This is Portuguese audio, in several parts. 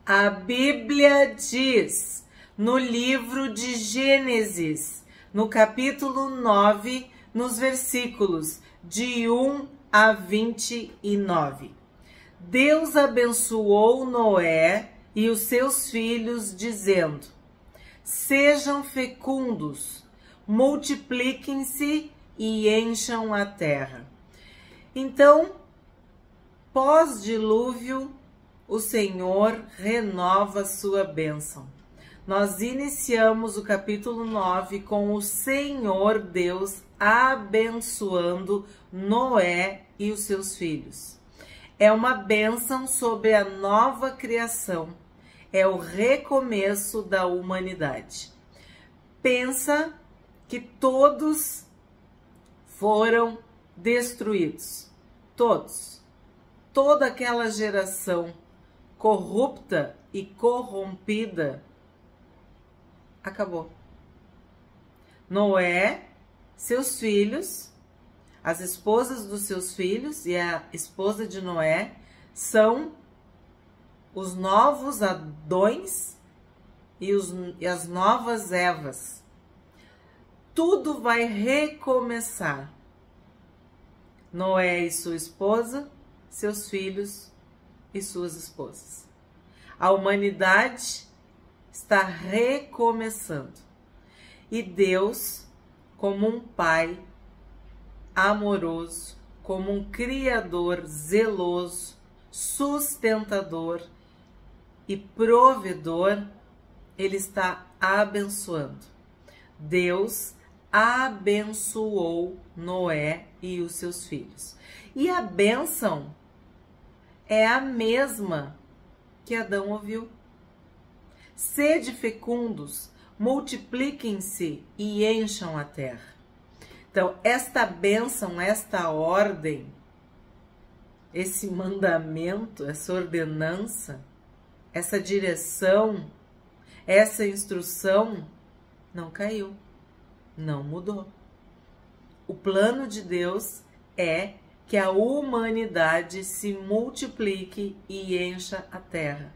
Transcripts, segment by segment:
A Bíblia diz no livro de Gênesis, no capítulo 9, nos versículos de 1 a 29. Deus abençoou Noé e os seus filhos, dizendo: sejam fecundos, multipliquem-se e encham a terra. Então, pós-dilúvio, o Senhor renova sua bênção. Nós iniciamos o capítulo 9 com o Senhor Deus abençoando Noé e os seus filhos. É uma bênção sobre a nova criação. É o recomeço da humanidade. Pensa que todos foram destruídos. Todos. Toda aquela geração corrupta e corrompida acabou. Noé, seus filhos, as esposas dos seus filhos e a esposa de Noé são os novos Adões e as novas Evas. Tudo vai recomeçar. Noé e sua esposa, seus filhos e suas esposas. A humanidade está recomeçando. E Deus, como um pai amoroso, como um criador zeloso, sustentador e provedor, ele está abençoando. Deus abençoou Noé e os seus filhos. E a bênção é a mesma que Adão ouviu. Sede fecundos, multipliquem-se e encham a terra. Então, esta bênção, esta ordem, esse mandamento, essa ordenança, essa direção, essa instrução não caiu, não mudou. O plano de Deus é que a humanidade se multiplique e encha a terra.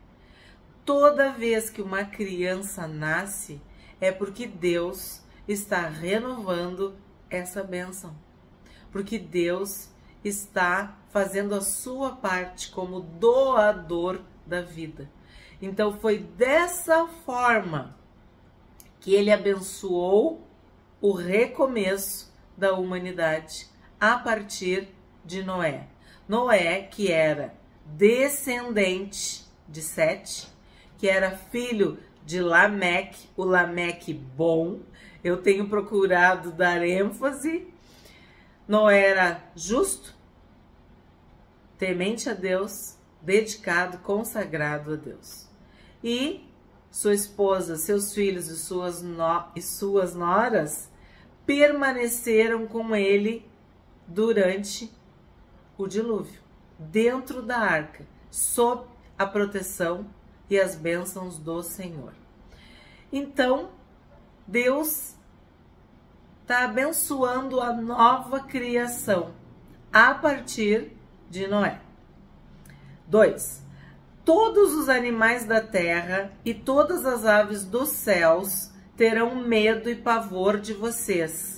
Toda vez que uma criança nasce, é porque Deus está renovando essa bênção. Porque Deus está fazendo a sua parte como doador da vida. Então foi dessa forma que ele abençoou o recomeço da humanidade a partir de Noé. Noé, que era descendente de Sete, que era filho de Lameque, o Lameque bom. Eu tenho procurado dar ênfase. Noé era justo, temente a Deus, dedicado, consagrado a Deus. E sua esposa, seus filhos e suas noras permaneceram com ele durante o dilúvio, dentro da arca, sob a proteção e as bênçãos do Senhor. Então, Deus está abençoando a nova criação a partir de Noé. 2. Todos os animais da terra e todas as aves dos céus terão medo e pavor de vocês.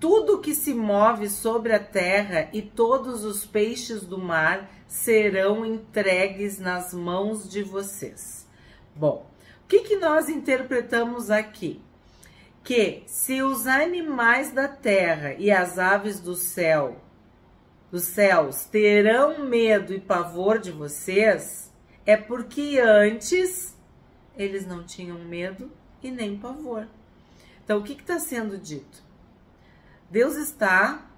Tudo que se move sobre a terra e todos os peixes do mar serão entregues nas mãos de vocês. Bom, o que nós interpretamos aqui? Que se os animais da terra e as aves dos céus terão medo e pavor de vocês, é porque antes eles não tinham medo e nem pavor. Então, o que está sendo dito? Deus está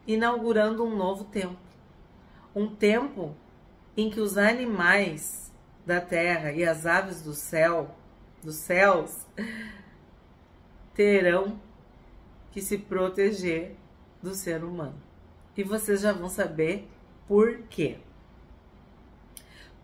inaugurando um novo tempo. Um tempo em que os animais da terra e as aves dos céus, terão que se proteger do ser humano. E vocês já vão saber por quê.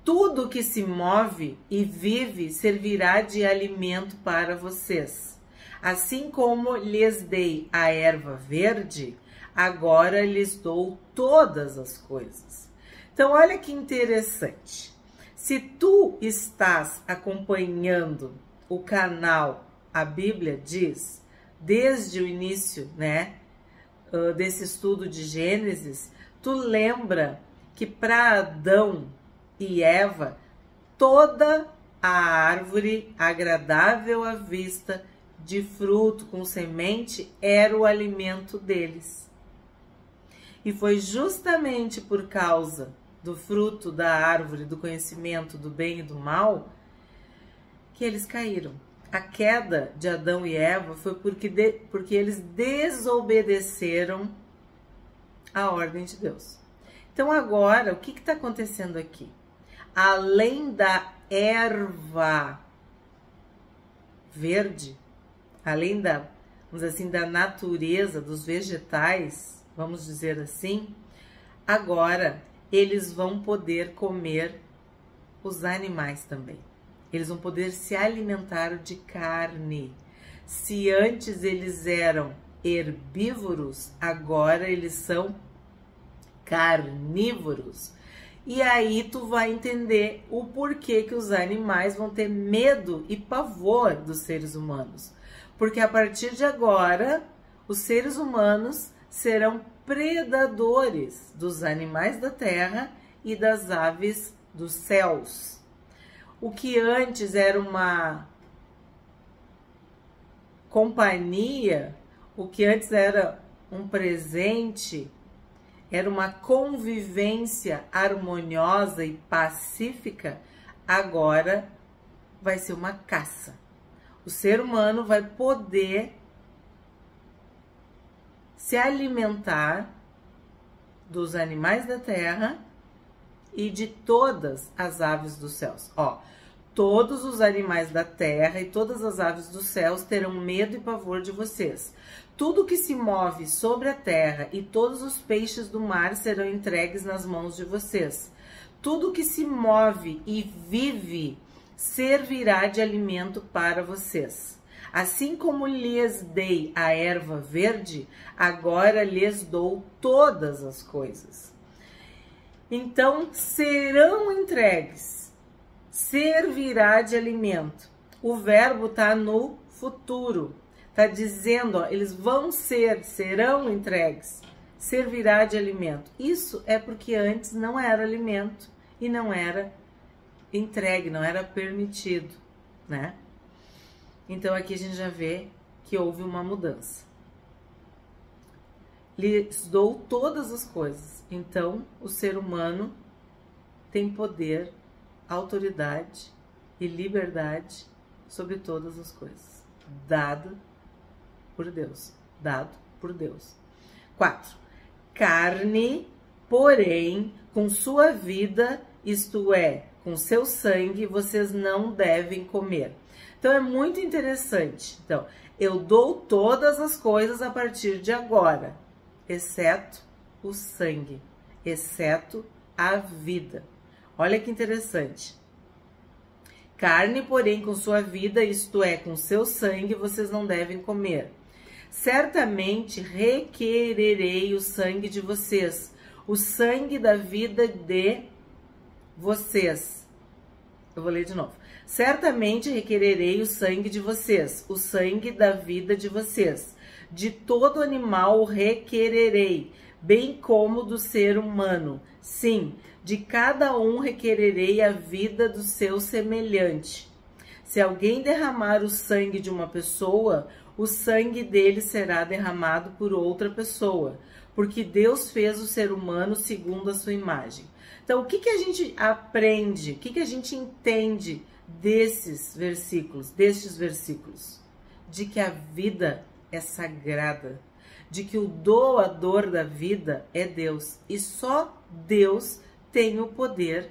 Tudo que se move e vive servirá de alimento para vocês. Assim como lhes dei a erva verde, agora lhes dou todas as coisas. Então, olha que interessante. Se tu estás acompanhando o canal A Bíblia Diz, desde o início, né, desse estudo de Gênesis, tu lembra que para Adão e Eva, toda a árvore agradável à vista, de fruto com semente, era o alimento deles. E foi justamente por causa do fruto da árvore do conhecimento do bem e do mal que eles caíram. A queda de Adão e Eva foi porque eles desobedeceram a ordem de Deus. Então agora, o que está acontecendo aqui? Além da erva verde, além da, vamos dizer assim, da natureza, dos vegetais, vamos dizer assim, agora eles vão poder comer os animais também. Eles vão poder se alimentar de carne. Se antes eles eram herbívoros, agora eles são carnívoros. E aí tu vai entender o porquê que os animais vão ter medo e pavor dos seres humanos. Porque a partir de agora, os seres humanos serão predadores dos animais da terra e das aves dos céus. O que antes era uma companhia, o que antes era um presente, era uma convivência harmoniosa e pacífica, agora vai ser uma caça. O ser humano vai poder se alimentar dos animais da terra e de todas as aves dos céus. Ó, todos os animais da terra e todas as aves dos céus terão medo e pavor de vocês. Tudo que se move sobre a terra e todos os peixes do mar serão entregues nas mãos de vocês. Tudo que se move e vive servirá de alimento para vocês. Assim como lhes dei a erva verde, agora lhes dou todas as coisas. Então serão entregues, servirá de alimento. O verbo está no futuro, está dizendo, ó, eles vão serão entregues, servirá de alimento. Isso é porque antes não era alimento e não era entregue, não era permitido, né? Então aqui a gente já vê que houve uma mudança. Lhes dou todas as coisas. Então, o ser humano tem poder, autoridade e liberdade sobre todas as coisas. Dado por Deus. Dado por Deus. 4. Carne, porém, com sua vida, isto é, com seu sangue, vocês não devem comer. Então, é muito interessante. Então, eu dou todas as coisas a partir de agora, exceto o sangue, exceto a vida. Olha que interessante. Carne, porém, com sua vida, isto é, com seu sangue, vocês não devem comer. Certamente requererei o sangue de vocês, o sangue da vida de vocês. Eu vou ler de novo. Certamente requererei o sangue de vocês, o sangue da vida de vocês. De todo animal requererei, bem como do ser humano. Sim, de cada um requererei a vida do seu semelhante. Se alguém derramar o sangue de uma pessoa, o sangue dele será derramado por outra pessoa, porque Deus fez o ser humano segundo a sua imagem. Então, o que a gente aprende, o que a gente entende destes versículos? De que a vida é sagrada, de que o doador da vida é Deus, e só Deus tem o poder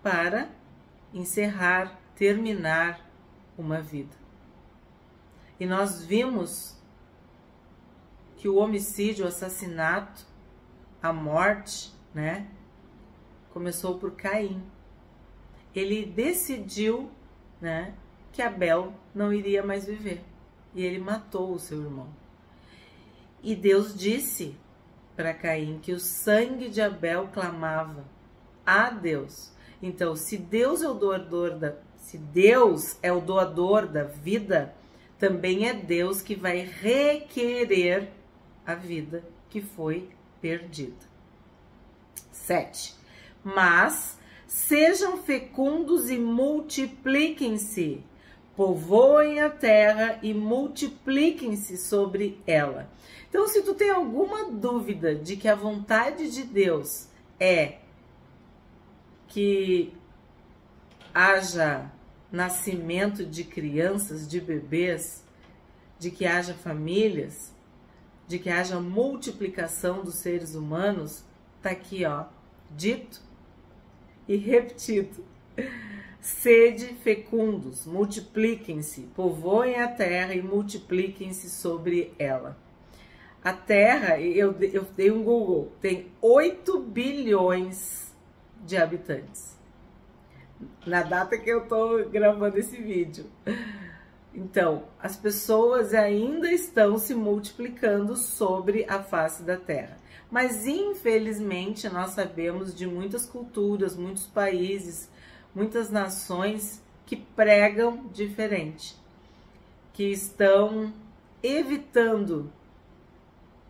para encerrar, terminar uma vida. E nós vimos que o homicídio, o assassinato, a morte, né, começou por Caim. Ele decidiu, né, que Abel não iria mais viver. E ele matou o seu irmão. E Deus disse para Caim que o sangue de Abel clamava a Deus. Então, se Deus é o doador da vida, também é Deus que vai requerer a vida que foi perdida. 7. Mas sejam fecundos e multipliquem-se, povoem a terra e multipliquem-se sobre ela. Então, se tu tem alguma dúvida de que a vontade de Deus é que haja nascimento de crianças, de bebês, de que haja famílias, de que haja multiplicação dos seres humanos, tá aqui, ó, dito e repetido. Sede fecundos, multipliquem-se, povoem a terra e multipliquem-se sobre ela. A Terra, eu dei um Google, tem 8 bilhões de habitantes. Na data que eu tô gravando esse vídeo. Então, as pessoas ainda estão se multiplicando sobre a face da Terra. Mas, infelizmente, nós sabemos de muitas culturas, muitos países, muitas nações que pregam diferente, que estão evitando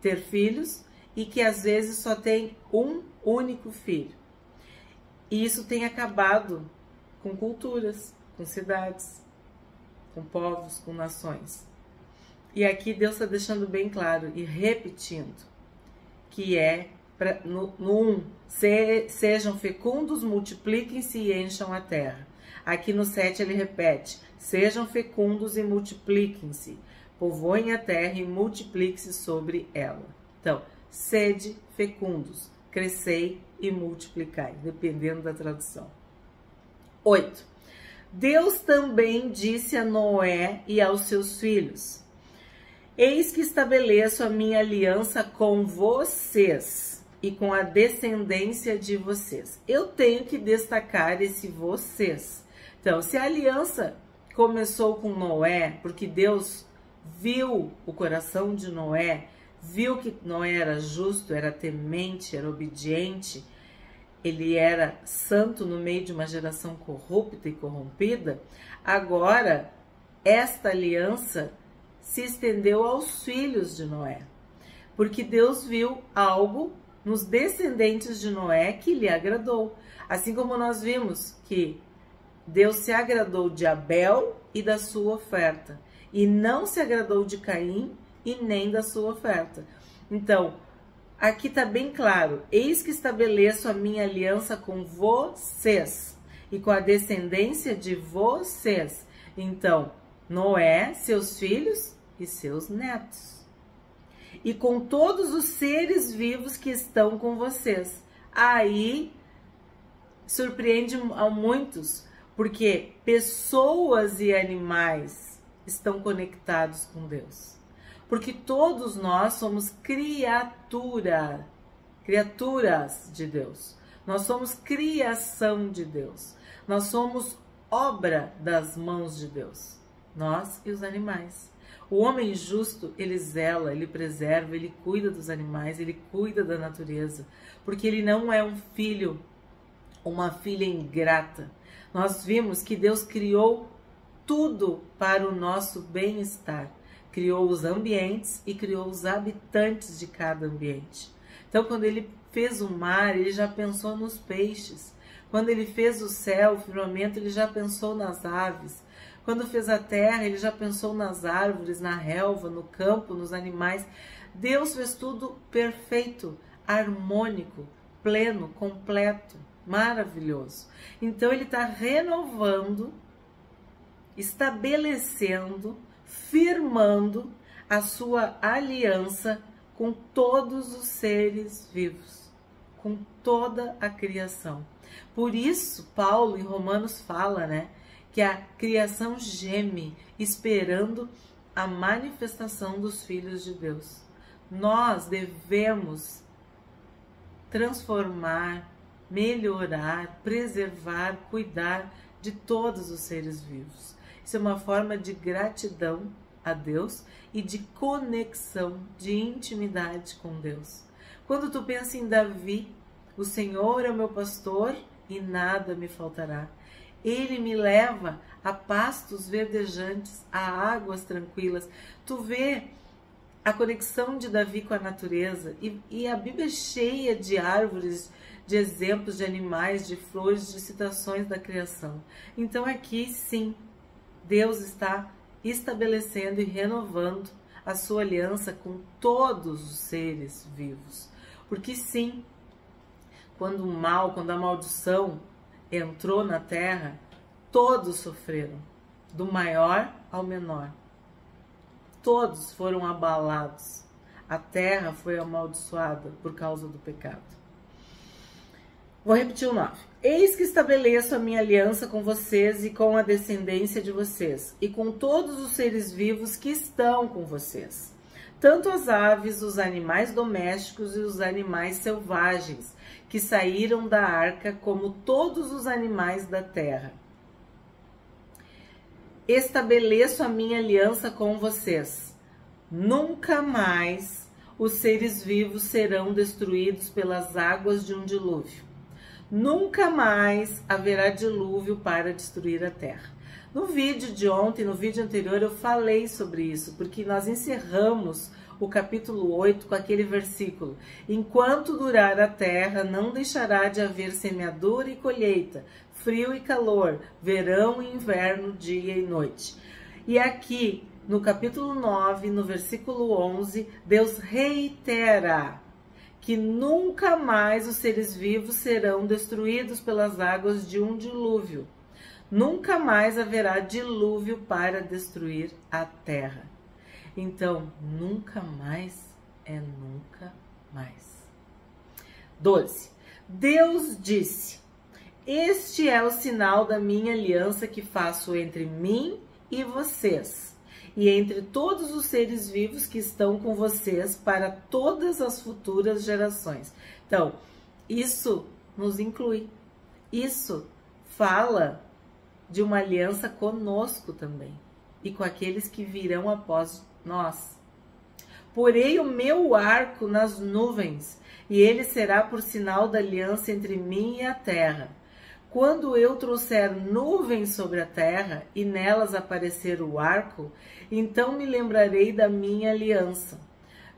ter filhos e que às vezes só tem um único filho. E isso tem acabado com culturas, com cidades, com povos, com nações. E aqui Deus está deixando bem claro e repetindo que é no 1, sejam fecundos, multipliquem-se e encham a terra. Aqui no 7 ele repete, sejam fecundos e multipliquem-se, povoem a terra e multiplique-se sobre ela. Então, sede fecundos, crescei e multiplicai, dependendo da tradução. 8. Deus também disse a Noé e aos seus filhos, eis que estabeleço a minha aliança com vocês e com a descendência de vocês. Eu tenho que destacar esse vocês. Então, se a aliança começou com Noé, porque Deus viu o coração de Noé, viu que Noé era justo, era temente, era obediente, ele era santo no meio de uma geração corrupta e corrompida, agora esta aliança se estendeu aos filhos de Noé, porque Deus viu algo nos descendentes de Noé que lhe agradou. Assim como nós vimos que Deus se agradou de Abel e da sua oferta, e não se agradou de Caim e nem da sua oferta. Então, aqui está bem claro, eis que estabeleço a minha aliança com vocês e com a descendência de vocês. Então, Noé, seus filhos e seus netos. E com todos os seres vivos que estão com vocês. Aí, surpreende a muitos, porque pessoas e animais estão conectados com Deus. Porque todos nós somos criaturas de Deus. Nós somos criação de Deus. Nós somos obra das mãos de Deus. Nós e os animais. O homem justo, ele zela, ele preserva, ele cuida dos animais, ele cuida da natureza. Porque ele não é um filho, uma filha ingrata. Nós vimos que Deus criou tudo para o nosso bem-estar. Criou os ambientes e criou os habitantes de cada ambiente. Então, quando ele fez o mar, ele já pensou nos peixes. Quando ele fez o céu, o firmamento, ele já pensou nas aves. Quando fez a terra, ele já pensou nas árvores, na relva, no campo, nos animais. Deus fez tudo perfeito, harmônico, pleno, completo, maravilhoso. Então, ele está renovando, estabelecendo, firmando a sua aliança com todos os seres vivos, com toda a criação. Por isso, Paulo em Romanos fala, né, que a criação geme, esperando a manifestação dos filhos de Deus. Nós devemos transformar, melhorar, preservar, cuidar de todos os seres vivos. Isso é uma forma de gratidão a Deus e de conexão, de intimidade com Deus. Quando tu pensa em Davi, o Senhor é o meu pastor e nada me faltará. Ele me leva a pastos verdejantes, a águas tranquilas. Tu vê a conexão de Davi com a natureza, e a Bíblia é cheia de árvores, de exemplos de animais, de flores, de citações da criação. Então aqui sim, Deus está estabelecendo e renovando a sua aliança com todos os seres vivos. Porque sim, quando o mal, quando a maldição entrou na terra, todos sofreram, do maior ao menor. Todos foram abalados. A terra foi amaldiçoada por causa do pecado. Vou repetir o 9. Eis que estabeleço a minha aliança com vocês e com a descendência de vocês, e com todos os seres vivos que estão com vocês, tanto as aves, os animais domésticos e os animais selvagens, que saíram da arca, como todos os animais da terra. Estabeleço a minha aliança com vocês. Nunca mais os seres vivos serão destruídos pelas águas de um dilúvio. Nunca mais haverá dilúvio para destruir a terra. No vídeo de ontem, no vídeo anterior, eu falei sobre isso, porque nós encerramos o capítulo 8 com aquele versículo: enquanto durar a terra, não deixará de haver semeadura e colheita, frio e calor, verão e inverno, dia e noite. E aqui, no capítulo 9, no versículo 11, Deus reitera que nunca mais os seres vivos serão destruídos pelas águas de um dilúvio. Nunca mais haverá dilúvio para destruir a terra. Então, nunca mais é nunca mais. 12. Deus disse: este é o sinal da minha aliança que faço entre mim e vocês, e entre todos os seres vivos que estão com vocês para todas as futuras gerações. Então, isso nos inclui. Isso fala de uma aliança conosco também e com aqueles que virão após nós. Porei o meu arco nas nuvens, e ele será por sinal da aliança entre mim e a terra. Quando eu trouxer nuvens sobre a terra e nelas aparecer o arco, então me lembrarei da minha aliança,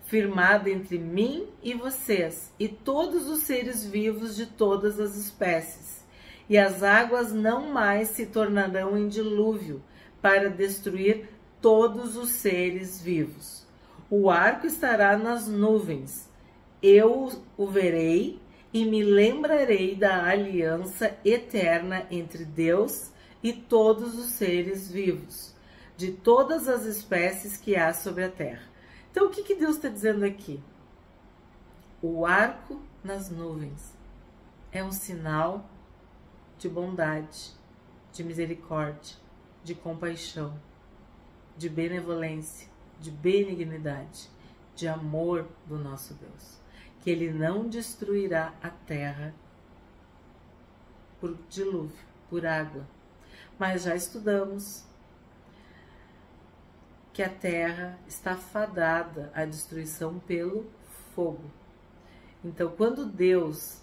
firmada entre mim e vocês, e todos os seres vivos de todas as espécies. E as águas não mais se tornarão em dilúvio, para destruir todos os seres vivos. O arco estará nas nuvens, eu o verei, e me lembrarei da aliança eterna entre Deus e todos os seres vivos, de todas as espécies que há sobre a terra. Então, o que Deus está dizendo aqui? O arco nas nuvens é um sinal de bondade, de misericórdia, de compaixão, de benevolência, de benignidade, de amor do nosso Deus. Que ele não destruirá a terra por dilúvio, por água. Mas já estudamos que a terra está fadada à destruição pelo fogo. Então, quando Deus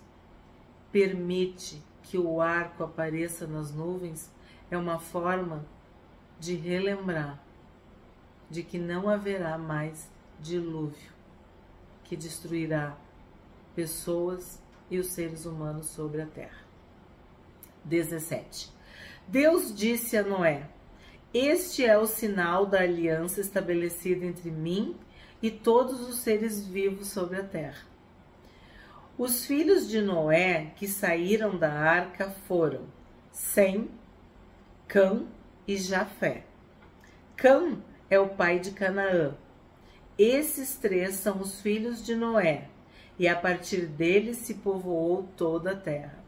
permite que o arco apareça nas nuvens, é uma forma de relembrar de que não haverá mais dilúvio que destruirá pessoas e os seres humanos sobre a terra. 17. Deus disse a Noé: este é o sinal da aliança estabelecida entre mim e todos os seres vivos sobre a terra. Os filhos de Noé que saíram da arca foram Sem, Cã e Jafé. Cã é o pai de Canaã. Esses três são os filhos de Noé, e a partir deles se povoou toda a terra.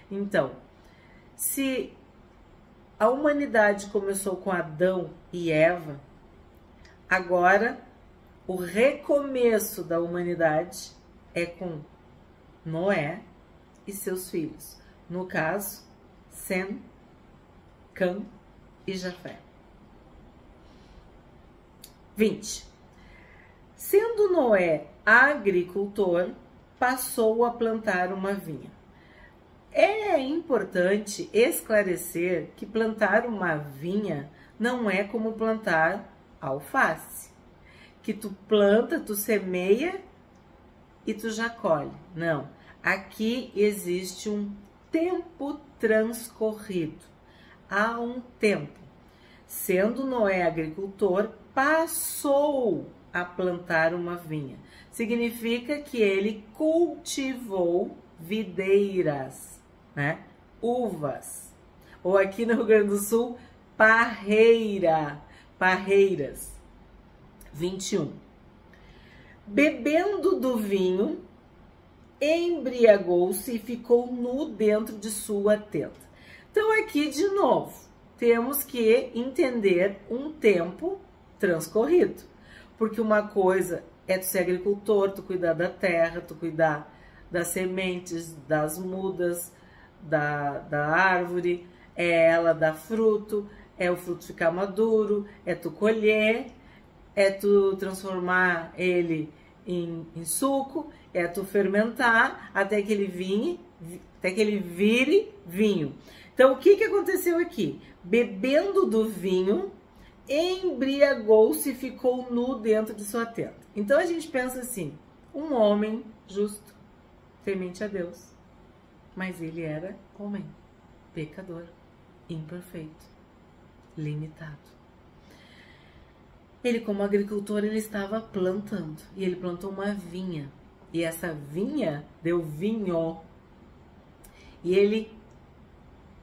Então, se a humanidade começou com Adão e Eva, agora o recomeço da humanidade é com Noé e seus filhos. No caso, Sem, Cã e Jafé. 20. Sendo Noé agricultor, passou a plantar uma vinha. É importante esclarecer que plantar uma vinha não é como plantar alface, que tu planta, tu semeia e tu já colhe. Não, aqui existe um tempo transcorrido. Há um tempo. Sendo Noé agricultor, passou a plantar uma vinha. Significa que ele cultivou videiras, né? Uvas. Ou aqui no Rio Grande do Sul, parreiras. 21. Bebendo do vinho, embriagou-se e ficou nu dentro de sua tenda. Então aqui de novo, temos que entender um tempo transcorrido. Porque uma coisa é tu ser agricultor, tu cuidar da terra, tu cuidar das sementes, das mudas, da árvore, é ela dar fruto, é o fruto ficar maduro, é tu colher, é tu transformar ele em suco, é tu fermentar até que ele vire vinho. Então, o que aconteceu aqui? Bebendo do vinho, embriagou-se e ficou nu dentro de sua tenda. Então, a gente pensa assim, um homem justo, temente a Deus, mas ele era homem, pecador, imperfeito, limitado. Ele, como agricultor, ele estava plantando, e ele plantou uma vinha, e essa vinha deu vinho, e ele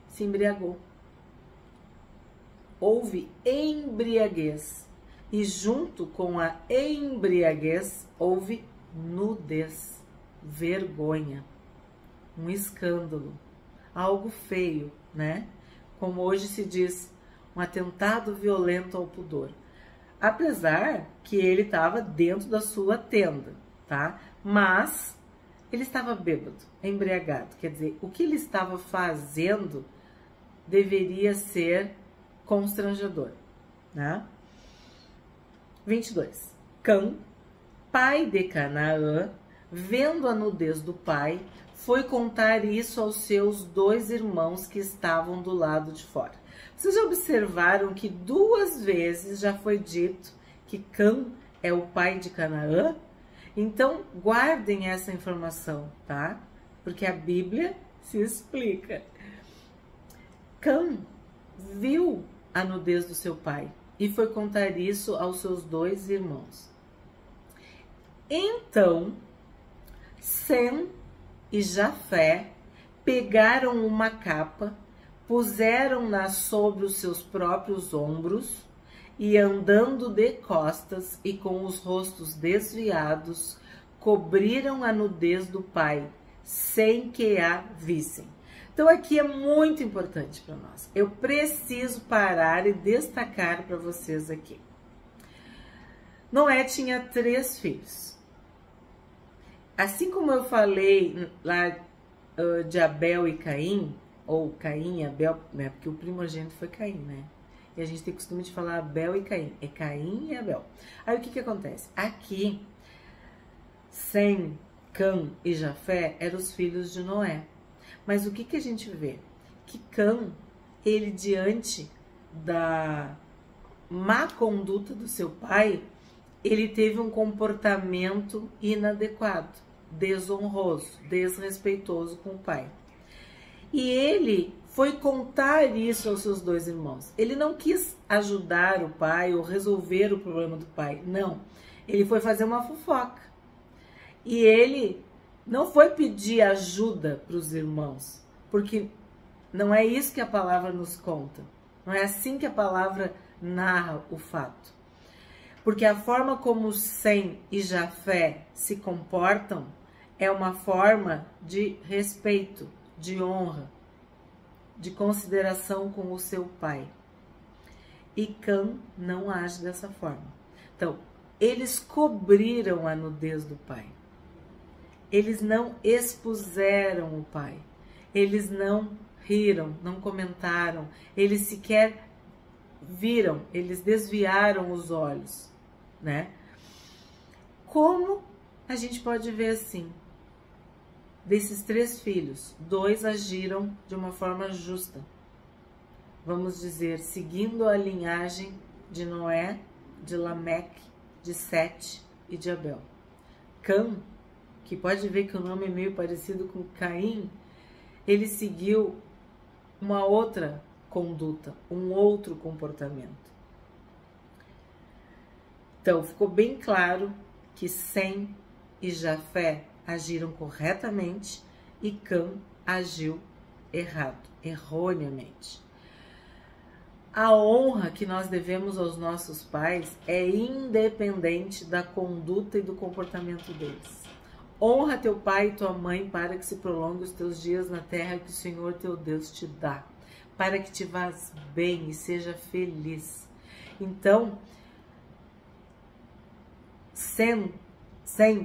se embriagou. Houve embriaguez, e junto com a embriaguez houve nudez, vergonha, um escândalo, algo feio, né? Como hoje se diz, um atentado violento ao pudor. Apesar que ele estava dentro da sua tenda, tá? Mas ele estava bêbado, embriagado. Quer dizer, o que ele estava fazendo deveria ser constrangedor, né? 22. Cã, pai de Canaã, vendo a nudez do pai, foi contar isso aos seus 2 irmãos que estavam do lado de fora. Vocês já observaram que 2 vezes já foi dito que Cã é o pai de Canaã? Então, guardem essa informação, tá? Porque a Bíblia se explica. Cã viu a nudez do seu pai e foi contar isso aos seus 2 irmãos. Então, Sem e Jafé pegaram uma capa, puseram-na sobre os seus próprios ombros e, andando de costas e com os rostos desviados, cobriram a nudez do pai, sem que a vissem. Então aqui é muito importante para nós. Eu preciso parar e destacar para vocês aqui. Noé tinha 3 filhos. Assim como eu falei lá de Abel e Caim, ou Caim e Abel, né? Porque o primogênito foi Caim, né? E a gente tem costume de falar Abel e Caim. É Caim e Abel. Aí o que acontece? Aqui, Sem, Cã e Jafé eram os filhos de Noé. Mas o que a gente vê? Que Cã, ele diante da má conduta do seu pai, ele teve um comportamento inadequado, desonroso, desrespeitoso com o pai. E ele foi contar isso aos seus 2 irmãos. Ele não quis ajudar o pai ou resolver o problema do pai, não. Ele foi fazer uma fofoca. E ele não foi pedir ajuda para os irmãos, porque não é isso que a palavra nos conta. Não é assim que a palavra narra o fato. Porque a forma como Sem e Jafé se comportam é uma forma de respeito, de honra, de consideração com o seu pai. E Cã não age dessa forma. Então, eles cobriram a nudez do pai. Eles não expuseram o pai. Eles não riram, não comentaram. Eles sequer viram, eles desviaram os olhos, né? Como a gente pode ver assim? desses 3 filhos, 2 agiram de uma forma justa. Vamos dizer, seguindo a linhagem de Noé, de Lameque, de Sete e de Abel. Cã, que pode ver que o nome é meio parecido com Caim, ele seguiu uma outra conduta, um outro comportamento. Então, ficou bem claro que Sem e Jafé agiram corretamente e Cã agiu errado, erroneamente. A honra que nós devemos aos nossos pais é independente da conduta e do comportamento deles. Honra teu pai e tua mãe para que se prolongue os teus dias na terra que o Senhor teu Deus te dá, para que te vás bem e seja feliz. Então, Sem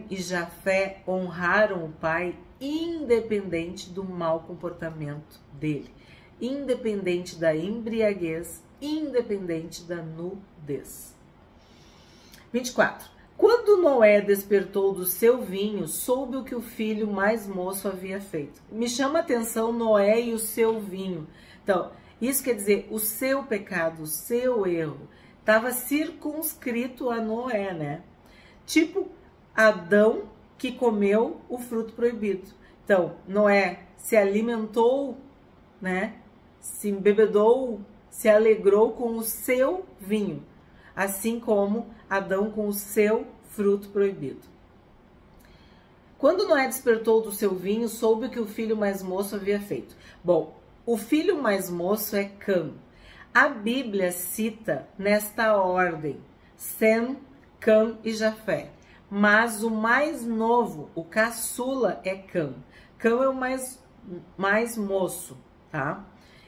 e Jafé honraram o pai independente do mau comportamento dele, independente da embriaguez, independente da nudez. 24. Quando Noé despertou do seu vinho, soube o que o filho mais moço havia feito. Me chama a atenção Noé e o seu vinho. Então, isso quer dizer, o seu pecado, o seu erro, estava circunscrito a Noé, né? Tipo Adão que comeu o fruto proibido. Então, Noé se alimentou, né? Se embebedou, se alegrou com o seu vinho, assim como Adão com o seu fruto proibido. Quando Noé despertou do seu vinho, soube o que o filho mais moço havia feito. Bom, o filho mais moço é Cã. A Bíblia cita nesta ordem Sem, Cã e Jafé. Mas o mais novo, o caçula, é Cã. Cã é o mais moço, tá?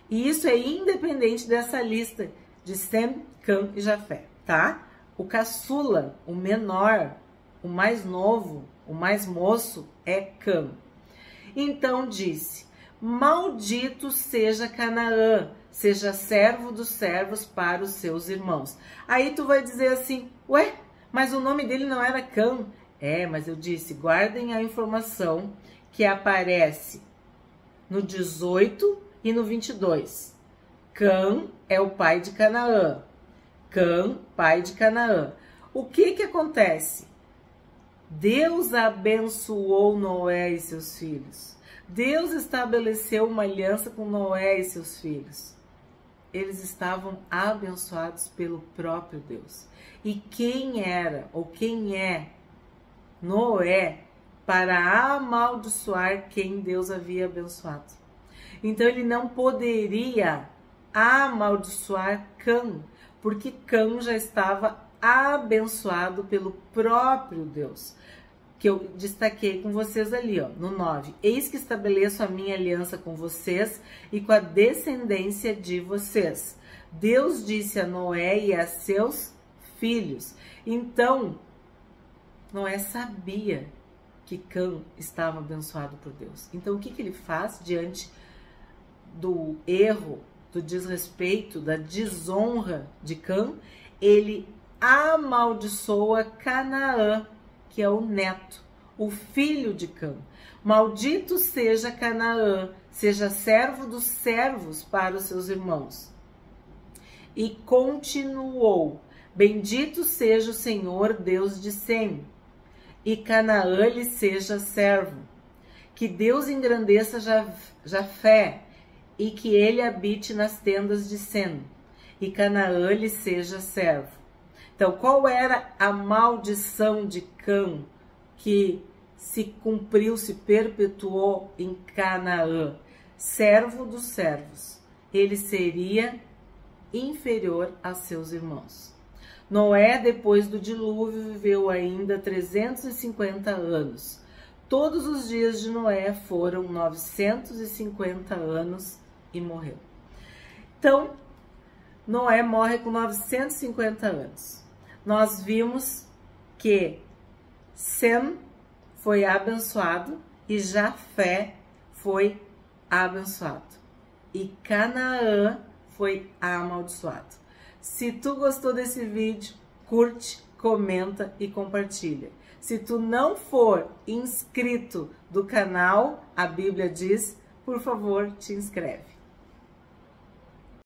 E isso é independente dessa lista de Sem, Cã e Jafé, tá? O caçula, o menor, o mais novo, o mais moço é Cã. Então disse: maldito seja Canaã, seja servo dos servos para os seus irmãos. Aí tu vai dizer assim, ué, mas o nome dele não era Cã. É, mas eu disse, guardem a informação que aparece no 18 e no 22. Cã é o pai de Canaã. Cã, pai de Canaã. O que acontece? Deus abençoou Noé e seus filhos. Deus estabeleceu uma aliança com Noé e seus filhos. Eles estavam abençoados pelo próprio Deus. E quem era, ou quem é, Noé, para amaldiçoar quem Deus havia abençoado? Então ele não poderia amaldiçoar Cã, porque Cã já estava abençoado pelo próprio Deus, que eu destaquei com vocês ali, ó, no 9. Eis que estabeleço a minha aliança com vocês e com a descendência de vocês. Deus disse a Noé e a seus filhos. Então, Noé sabia que Cã estava abençoado por Deus. Então, o que ele faz diante do erro, do desrespeito, da desonra de Cã? Ele amaldiçoa Canaã, que é o neto, o filho de Cã. Maldito seja Canaã, seja servo dos servos para os seus irmãos. E continuou: bendito seja o Senhor Deus de Sem, e Canaã lhe seja servo. Que Deus engrandeça Jafé, e que ele habite nas tendas de Sem, e Canaã lhe seja servo. Então, qual era a maldição de Cã que se cumpriu, se perpetuou em Canaã? Servo dos servos. Ele seria inferior a seus irmãos. Noé, depois do dilúvio, viveu ainda 350 anos. Todos os dias de Noé foram 950 anos e morreu. Então, Noé morre com 950 anos. Nós vimos que Sem foi abençoado e Jafé foi abençoado. E Canaã foi amaldiçoado. Se tu gostou desse vídeo, curte, comenta e compartilha. Se tu não for inscrito do canal, a Bíblia diz, por favor, te inscreve.